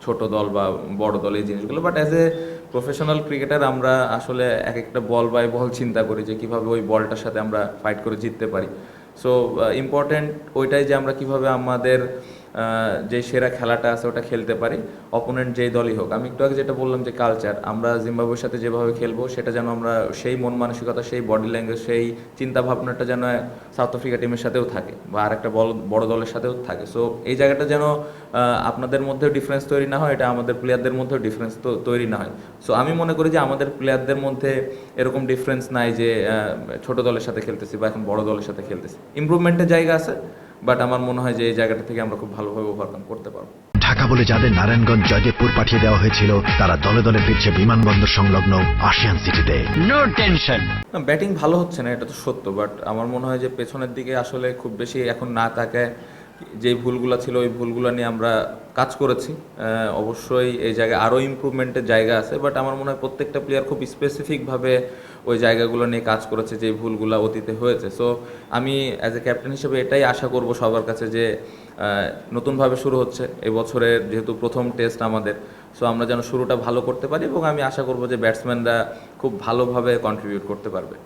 ছোট দল বা বড় দল এই জিনিসগুলো, but as a professional cricketer আমরা আসলে এক একটা বল বাই বল চিন্তা করি যে কীভাবে ওই বলটার সাথে আমরা ফাইট করে জিততে পারি। সো ইম্পর্ট্যান্ট ওইটাই যে আমরা কীভাবে আমাদের যে সেরা খেলাটা আছে ওটা খেলতে পারি, অপোনেন্ট যেই দলই হোক। আমি একটু আগে যেটা বললাম যে কালচার, আমরা জিম্বাবুয়ের সাথে যেভাবে খেলবো সেটা যেন আমরা সেই মন মানসিকতা, সেই বডি ল্যাঙ্গুয়েজ, সেই চিন্তা ভাবনাটা যেন সাউথ আফ্রিকা টিমের সাথেও থাকে বা আরেকটা বড় দলের সাথেও থাকে। সো এই জায়গাটা যেন আপনাদের মধ্যেও ডিফারেন্স তৈরি না হয়, এটা আমাদের প্লেয়ারদের মধ্যেও ডিফারেন্স তৈরি না হয়। সো আমি মনে করি যে আমাদের প্লেয়ারদের মধ্যে এরকম ডিফারেন্স নাই যে ছোট দলের সাথে খেলতেছি বা এখন বড় দলের সাথে খেলতেছি। ইমপ্রুভমেন্টের জায়গা আছে, বাট আমার মনে হয় যে এই জায়গাটা থেকে আমরা খুব ভালোভাবে ওভারকাম করতে পারবো। ঢাকা বলে যাদের নারায়ণগঞ্জ জয়দেবপুর পাঠিয়ে দেওয়া হয়েছিল, তারা দলে দলে ফিরছে বিমানবন্দর সংলগ্ন আশিয়ান সিটিতে। No tension. ব্যাটিং ভালো হচ্ছে না, এটা তো সত্য, বাট আমার মনে হয় যে পেছনের দিকে আসলে খুব বেশি এখন না তাকায় যে ভুলগুলো ছিল ওই ভুলগুলো নিয়ে আমরা কাজ করেছি। অবশ্যই এই জায়গায় আরও ইমপ্রুভমেন্টের জায়গা আছে, বাট আমার মনে হয় প্রত্যেকটা প্লেয়ার খুব স্পেসিফিকভাবে ওই জায়গাগুলো নিয়ে কাজ করেছে যে ভুলগুলো অতীতে হয়েছে। সো আমি অ্যাজ এ ক্যাপ্টেন হিসেবে এটাই আশা করব সবার কাছে যে নতুনভাবে শুরু হচ্ছে এবছরের যেহেতু প্রথম টেস্ট আমাদের, সো আমরা যেন শুরুটা ভালো করতে পারি এবং আমি আশা করব যে ব্যাটসম্যানরা খুব ভালোভাবে কন্ট্রিবিউট করতে পারবে।